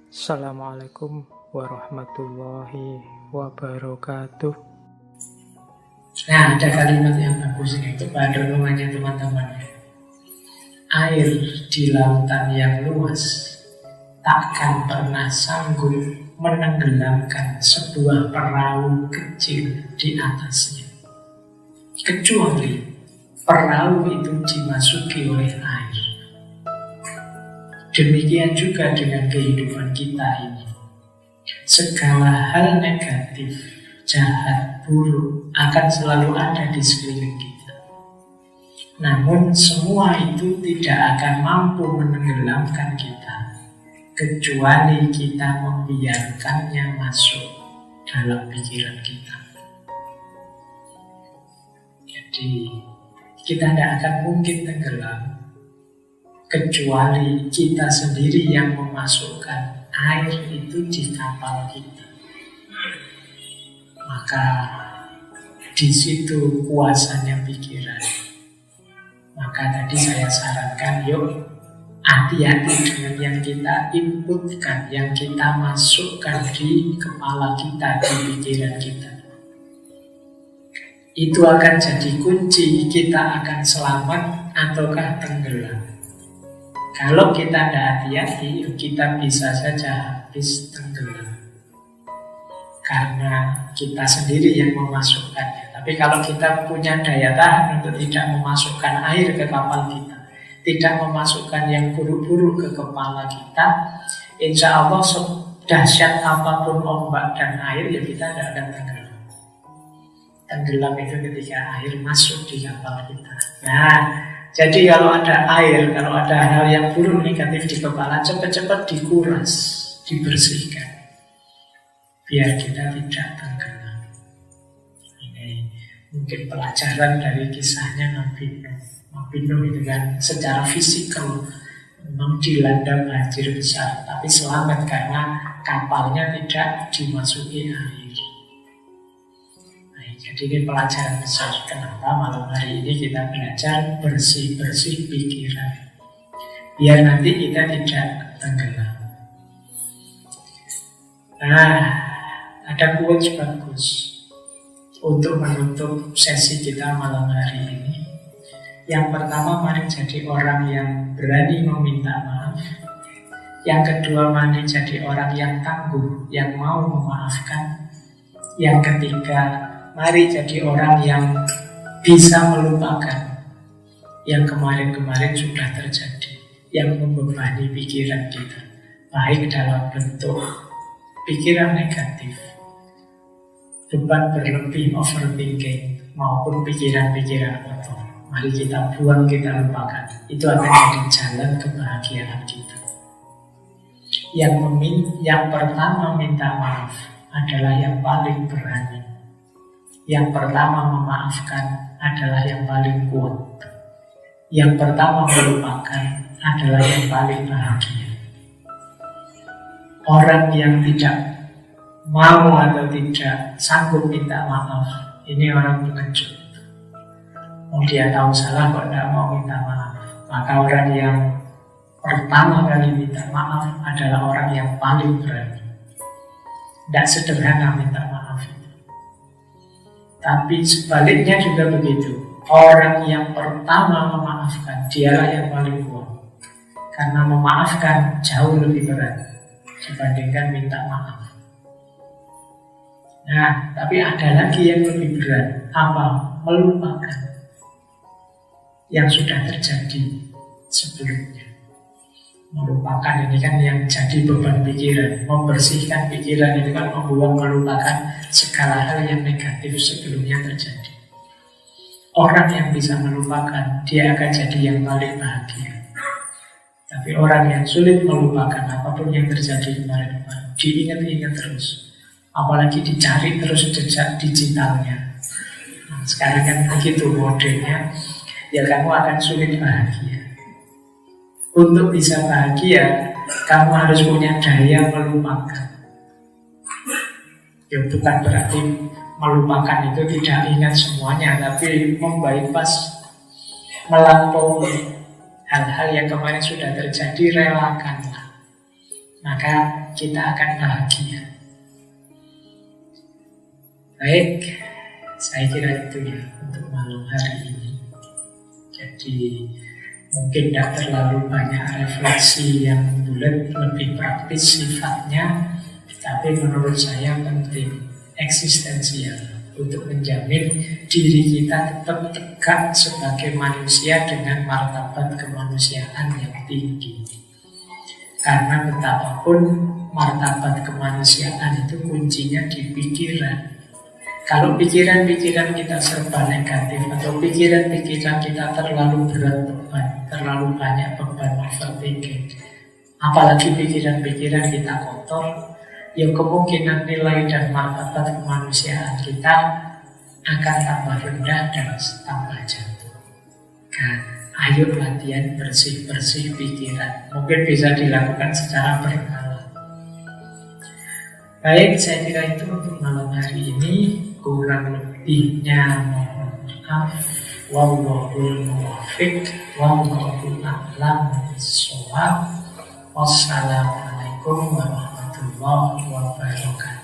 Assalamualaikum warahmatullahi wabarakatuh. Nah, ada kalimat yang bagus ini untuk renungannya teman-teman. Air di lautan yang luas takkan pernah sanggup menenggelamkan sebuah perahu kecil di atasnya, kecuali perahu itu dimasuki oleh air. Demikian juga dengan kehidupan kita ini. Segala hal negatif, jahat, buruk akan selalu ada di sekeliling kita. Namun semua itu tidak akan mampu menenggelamkan kita, kecuali kita membiarkannya masuk dalam pikiran kita. Jadi kita tidak akan mungkin tenggelam kecuali kita sendiri yang memasukkan air itu di kapal kita. Maka di situ kuasanya pikiran. Maka tadi saya sarankan, yuk hati-hati dengan yang kita inputkan, yang kita masukkan di kepala kita, di pikiran kita. Itu akan jadi kunci kita akan selamat ataukah tenggelam. Kalau kita tidak hati-hati, kita bisa saja habis tenggelam. Karena kita sendiri yang memasukkannya. Tapi kalau kita punya daya tahan untuk tidak memasukkan air ke kapal kita, tidak memasukkan yang buruk-buruk ke kepala kita, insya Allah sedahsyat apapun ombak dan air, ya kita tidak akan tenggelam. Tenggelam itu ketika air masuk di kapal kita. Nah, jadi kalau ada air, kalau ada hal yang buruk negatif di kepala, cepat-cepat dikuras, dibersihkan, biar kita tidak tenggelam. Ini mungkin pelajaran dari kisahnya Nabi Nuh. Nabi Nuh itu kan secara fisikal memang dilanda banjir besar, tapi selamat karena kapalnya tidak dimasuki air. Jadi ini pelajaran besar. Kenapa malam hari ini kita belajar bersih-bersih pikiran, biar nanti kita tidak tenggelam. Nah, ada quotes bagus untuk menutup sesi kita malam hari ini. Yang pertama, mari jadi orang yang berani meminta maaf. Yang kedua, mari jadi orang yang tangguh, yang mau memaafkan. Yang ketiga, mari jadi orang yang bisa melupakan yang kemarin-kemarin sudah terjadi, yang membebani pikiran kita, baik dalam bentuk pikiran negatif, beban berlebih, overthinking, maupun pikiran-pikiran kotor. Mari kita buang, kita lupakan. Itu akan jadi jalan kebahagiaan kita. Yang pertama minta maaf adalah yang paling berani. Yang pertama memaafkan adalah yang paling kuat. Yang pertama melupakan adalah yang paling bahagia. Orang yang tidak mau atau tidak sanggup minta maaf, ini orang pengecut. Dia tahu salah kok tidak mau minta maaf. Maka orang yang pertama kali minta maaf adalah orang yang paling berani. Tidak sederhana minta maaf. Tapi sebaliknya juga begitu. Orang yang pertama memaafkan, dialah yang paling kuat. Karena memaafkan jauh lebih berat dibandingkan minta maaf. Nah, tapi ada lagi yang lebih berat. Apa? Melupakan yang sudah terjadi sebelumnya. Melupakan ini kan yang jadi beban pikiran. Membersihkan pikiran itu kan membuang, melupakan segala hal yang negatif sebelumnya terjadi. Orang yang bisa melupakan, dia akan jadi yang paling bahagia. Tapi orang yang sulit melupakan apapun yang terjadi kemarin-kemarin, diingat-ingat terus, apalagi dicari terus jejak digitalnya. Nah, sekarang kan begitu modelnya, ya kamu akan sulit bahagia. Untuk bisa bahagia, kamu harus punya daya melupakan. Ya bukan berarti melupakan itu tidak ingat semuanya, tapi membypass, melampaui hal-hal yang kemarin sudah terjadi, relakanlah. Maka kita akan bahagia. Baik, saya kira itu ya untuk malam hari ini. Jadi mungkin tidak terlalu banyak refleksi yang bulat, lebih praktis sifatnya, tapi menurut saya penting, eksistensial, untuk menjamin diri kita tetap tegak sebagai manusia dengan martabat kemanusiaan yang tinggi. Karena betapapun martabat kemanusiaan itu kuncinya di pikiran. Kalau pikiran-pikiran kita serba negatif, atau pikiran-pikiran kita terlalu berat beban, terlalu banyak beban overthinking, apalagi pikiran-pikiran kita kotor, ya kemungkinan nilai dan martabat kemanusiaan kita akan tambah rendah dan tambah jatuh. Nah, ayo latihan bersih-bersih pikiran. Mungkin bisa dilakukan secara berkala. Baik, saya kira itu untuk malam hari ini. Kurang lebihnya mohon maaf. Wallahul muwaffiq, wallahu a'lam bishawab. Wassalamualaikum warahmatullahi wabarakatuh.